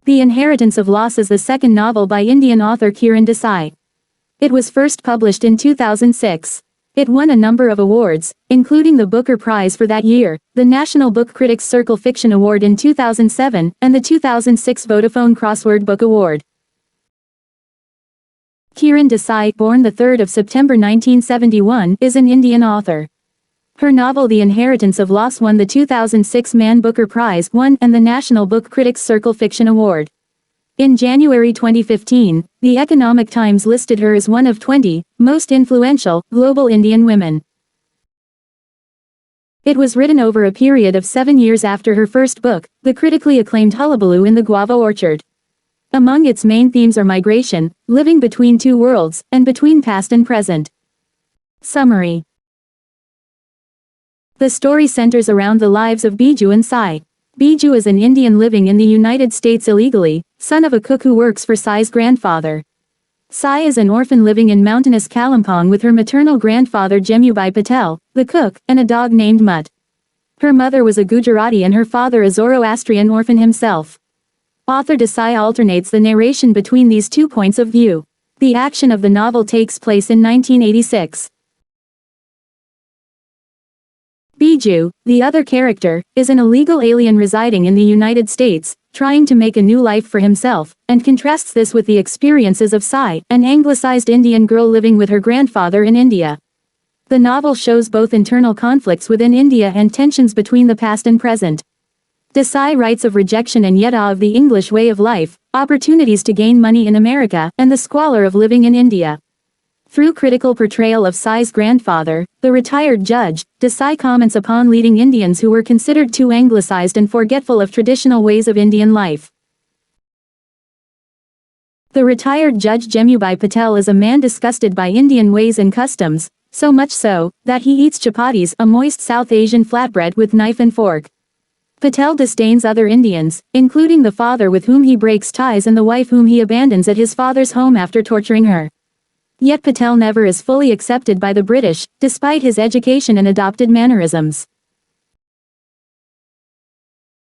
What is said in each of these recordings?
The Inheritance of Loss is the second novel by Indian author Kiran Desai. It was first published in 2006. It won a number of awards, including the Booker Prize for that year, the National Book Critics Circle Fiction Award in 2007, and the 2006 Vodafone Crossword Book Award. Kiran Desai, born the 3rd of September 1971, is an Indian author. Her novel The Inheritance of Loss won the 2006 Man Booker Prize and the National Book Critics Circle Fiction Award. In January 2015, The Economic Times listed her as one of 20 most influential global Indian women. It was written over a period of 7 years after her first book, the critically acclaimed Hullabaloo in the Guava Orchard. Among its main themes are migration, living between two worlds, and between past and present. Summary. The story centers around the lives of Biju and Sai. Biju is an Indian living in the United States illegally, son of a cook who works for Sai's grandfather. Sai is an orphan living in mountainous Kalimpong with her maternal grandfather Jemubai Patel, the cook, and a dog named Mutt. Her mother was a Gujarati and her father a Zoroastrian orphan himself. Author Desai alternates the narration between these two points of view. The action of the novel takes place in 1986. Biju, the other character, is an illegal alien residing in the United States, trying to make a new life for himself, and contrasts this with the experiences of Sai, an anglicized Indian girl living with her grandfather in India. The novel shows both internal conflicts within India and tensions between the past and present. Desai writes of rejection and yet awe of the English way of life, opportunities to gain money in America, and the squalor of living in India. Through critical portrayal of Sai's grandfather, the retired judge, Desai comments upon leading Indians who were considered too anglicized and forgetful of traditional ways of Indian life. The retired judge Jemubai Patel is a man disgusted by Indian ways and customs, so much so, that he eats chapatis, a moist South Asian flatbread, with knife and fork. Patel disdains other Indians, including the father with whom he breaks ties and the wife whom he abandons at his father's home after torturing her. Yet Patel never is fully accepted by the British, despite his education and adopted mannerisms.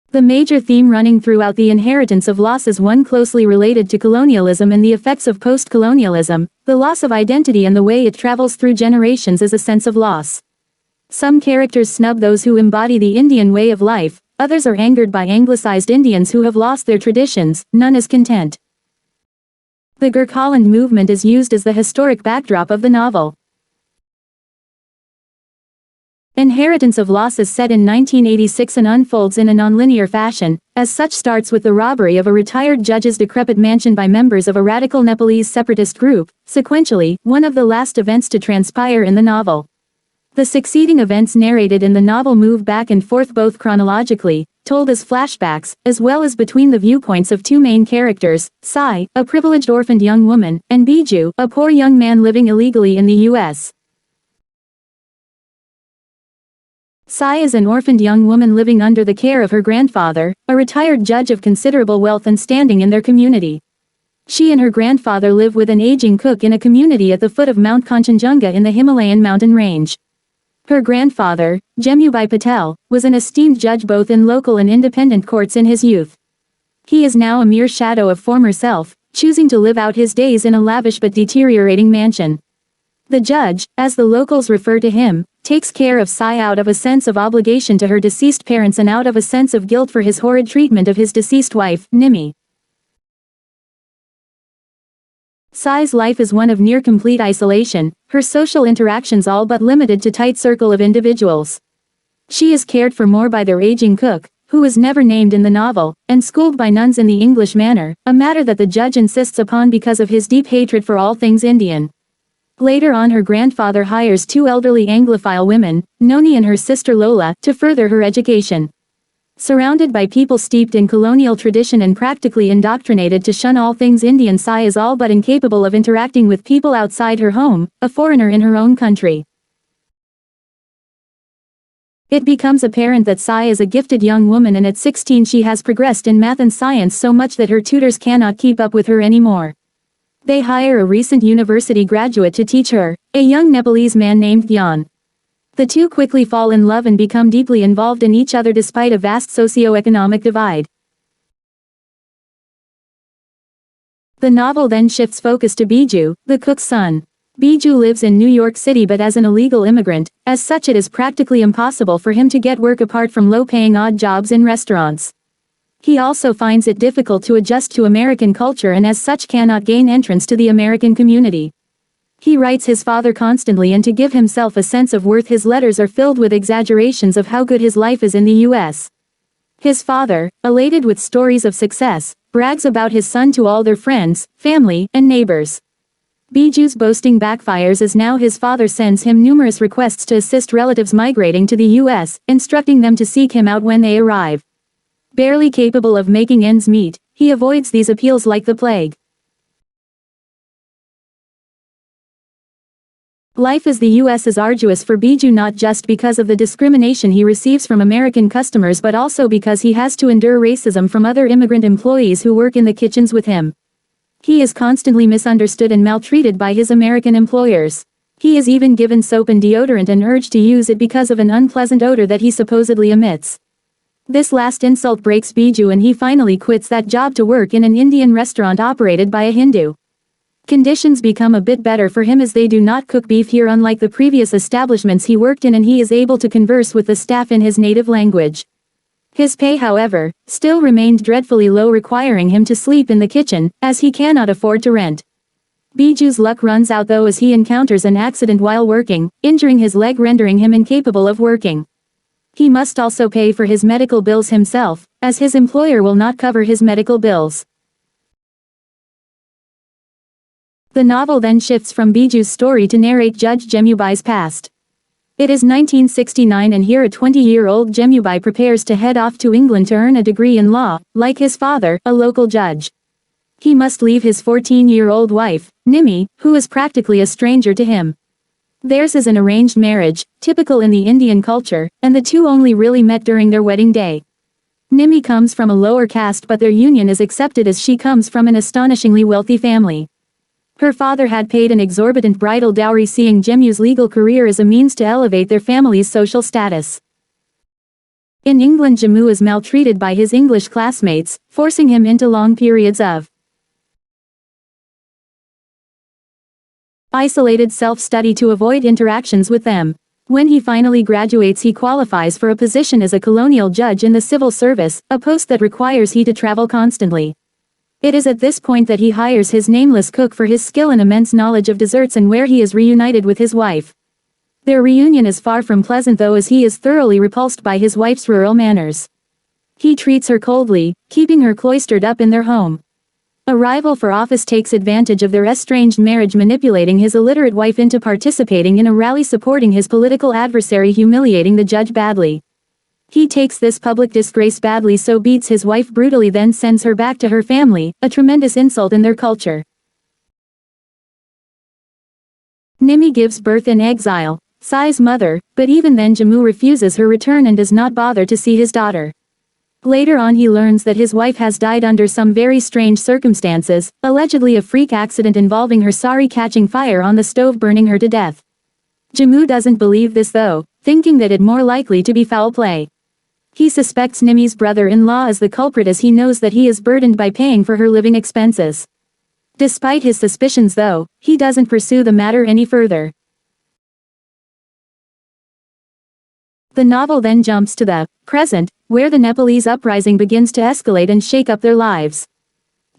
The major theme running throughout The Inheritance of Loss is one closely related to colonialism and the effects of post-colonialism. The loss of identity and the way it travels through generations is a sense of loss. Some characters snub those who embody the Indian way of life, others are angered by anglicized Indians who have lost their traditions, none is content. The Gurkhaland movement is used as the historic backdrop of the novel. Inheritance of Loss is set in 1986 and unfolds in a nonlinear fashion, as such starts with the robbery of a retired judge's decrepit mansion by members of a radical Nepalese separatist group, sequentially, one of the last events to transpire in the novel. The succeeding events narrated in the novel move back and forth both chronologically, told as flashbacks, as well as between the viewpoints of two main characters, Sai, a privileged orphaned young woman, and Biju, a poor young man living illegally in the U.S. Sai is an orphaned young woman living under the care of her grandfather, a retired judge of considerable wealth and standing in their community. She and her grandfather live with an aging cook in a community at the foot of Mount Kanchenjunga in the Himalayan mountain range. Her grandfather, Jemubai Patel, was an esteemed judge both in local and independent courts in his youth. He is now a mere shadow of former self, choosing to live out his days in a lavish but deteriorating mansion. The judge, as the locals refer to him, takes care of Sai out of a sense of obligation to her deceased parents and out of a sense of guilt for his horrid treatment of his deceased wife, Nimi. Sai's life is one of near-complete isolation, her social interactions all but limited to tight circle of individuals. She is cared for more by their aging cook, who is never named in the novel, and schooled by nuns in the English manner, a matter that the judge insists upon because of his deep hatred for all things Indian. Later on her grandfather hires two elderly Anglophile women, Noni and her sister Lola, to further her education. Surrounded by people steeped in colonial tradition and practically indoctrinated to shun all things Indian, Sai is all but incapable of interacting with people outside her home, a foreigner in her own country. It becomes apparent that Sai is a gifted young woman and at 16 she has progressed in math and science so much that her tutors cannot keep up with her anymore. They hire a recent university graduate to teach her, a young Nepalese man named Kiran. The two quickly fall in love and become deeply involved in each other despite a vast socio-economic divide. The novel then shifts focus to Biju, the cook's son. Biju lives in New York City but as an illegal immigrant, as such it is practically impossible for him to get work apart from low-paying odd jobs in restaurants. He also finds it difficult to adjust to American culture and as such cannot gain entrance to the American community. He writes his father constantly, and to give himself a sense of worth his letters are filled with exaggerations of how good his life is in the US. His father, elated with stories of success, brags about his son to all their friends, family, and neighbors. Biju's boasting backfires as now his father sends him numerous requests to assist relatives migrating to the US, instructing them to seek him out when they arrive. Barely capable of making ends meet, he avoids these appeals like the plague. Life in the US is arduous for Biju, not just because of the discrimination he receives from American customers but also because he has to endure racism from other immigrant employees who work in the kitchens with him. He is constantly misunderstood and maltreated by his American employers. He is even given soap and deodorant and urged to use it because of an unpleasant odor that he supposedly emits. This last insult breaks Biju and he finally quits that job to work in an Indian restaurant operated by a Hindu. Conditions become a bit better for him as they do not cook beef here unlike the previous establishments he worked in, and he is able to converse with the staff in his native language. His pay, however, still remained dreadfully low, requiring him to sleep in the kitchen, as he cannot afford to rent. Biju's luck runs out though as he encounters an accident while working, injuring his leg rendering him incapable of working. He must also pay for his medical bills himself, as his employer will not cover his medical bills. The novel then shifts from Biju's story to narrate Judge Jemubai's past. It is 1969 and here a 20-year-old Jemubai prepares to head off to England to earn a degree in law, like his father, a local judge. He must leave his 14-year-old wife, Nimi, who is practically a stranger to him. Theirs is an arranged marriage, typical in the Indian culture, and the two only really met during their wedding day. Nimi comes from a lower caste but their union is accepted as she comes from an astonishingly wealthy family. Her father had paid an exorbitant bridal dowry, seeing Jemu's legal career as a means to elevate their family's social status. In England, Jemu is maltreated by his English classmates, forcing him into long periods of isolated self-study to avoid interactions with them. When he finally graduates, he qualifies for a position as a colonial judge in the civil service, a post that requires he to travel constantly. It is at this point that he hires his nameless cook for his skill and immense knowledge of desserts, and where he is reunited with his wife. Their reunion is far from pleasant though, as he is thoroughly repulsed by his wife's rural manners. He treats her coldly, keeping her cloistered up in their home. A rival for office takes advantage of their estranged marriage, manipulating his illiterate wife into participating in a rally supporting his political adversary, humiliating the judge badly. He takes this public disgrace badly, so beats his wife brutally, then sends her back to her family, a tremendous insult in their culture. Nimi gives birth in exile, Sai's mother, but even then Jemu refuses her return and does not bother to see his daughter. Later on he learns that his wife has died under some very strange circumstances, allegedly a freak accident involving her sari catching fire on the stove, burning her to death. Jemu doesn't believe this though, thinking that it more likely to be foul play. He suspects Nimi's brother-in-law as the culprit, as he knows that he is burdened by paying for her living expenses. Despite his suspicions though, he doesn't pursue the matter any further. The novel then jumps to the present, where the Nepalese uprising begins to escalate and shake up their lives.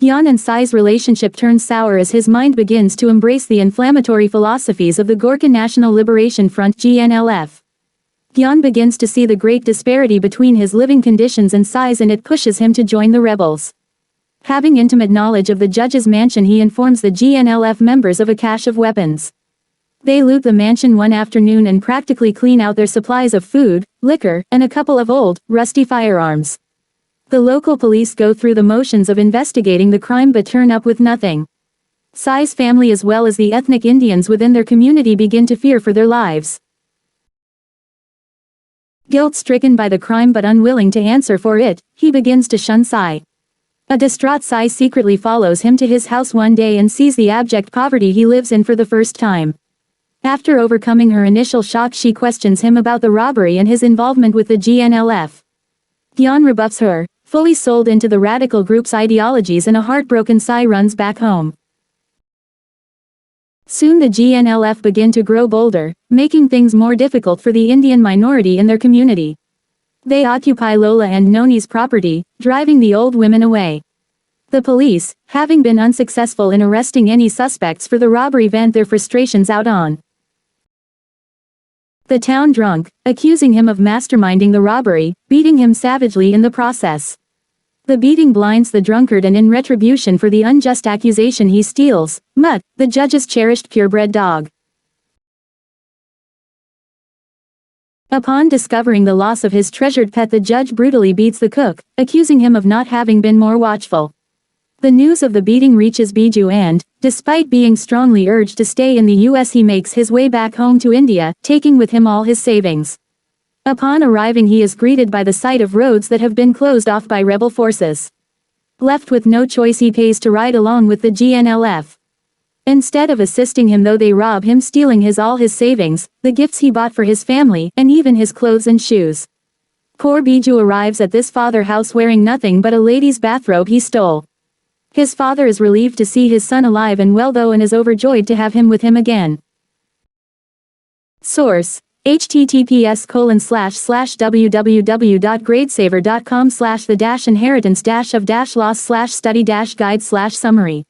Kiran and Sai's relationship turns sour as his mind begins to embrace the inflammatory philosophies of the Gorkha National Liberation Front (GNLF). Kiran begins to see the great disparity between his living conditions and Sai's, and it pushes him to join the rebels. Having intimate knowledge of the judge's mansion, he informs the GNLF members of a cache of weapons. They loot the mansion one afternoon and practically clean out their supplies of food, liquor, and a couple of old, rusty firearms. The local police go through the motions of investigating the crime but turn up with nothing. Sai's family as well as the ethnic Indians within their community begin to fear for their lives. Guilt-stricken by the crime but unwilling to answer for it, he begins to shun Sai. A distraught Sai secretly follows him to his house one day and sees the abject poverty he lives in for the first time. After overcoming her initial shock, she questions him about the robbery and his involvement with the GNLF. Kiran rebuffs her, fully sold into the radical group's ideologies, and a heartbroken Sai runs back home. Soon the GNLF begin to grow bolder, making things more difficult for the Indian minority in their community. They occupy Lola and Noni's property, driving the old women away. The police, having been unsuccessful in arresting any suspects for the robbery, vent their frustrations out on the town drunk, accusing him of masterminding the robbery, beating him savagely in the process. The beating blinds the drunkard, and in retribution for the unjust accusation he steals Mutt, the judge's cherished purebred dog. Upon discovering the loss of his treasured pet, the judge brutally beats the cook, accusing him of not having been more watchful. The news of the beating reaches Biju and, despite being strongly urged to stay in the US, he makes his way back home to India, taking with him all his savings. Upon arriving, he is greeted by the sight of roads that have been closed off by rebel forces. Left with no choice, he pays to ride along with the GNLF. Instead of assisting him, though, they rob him, stealing all his savings, the gifts he bought for his family, and even his clothes and shoes. Poor Biju arrives at this father house wearing nothing but a lady's bathrobe he stole. His father is relieved to see his son alive and well, though, and is overjoyed to have him with him again. Source: https://www.gradesaver.com/the-inheritance-of-loss/study-guide/summary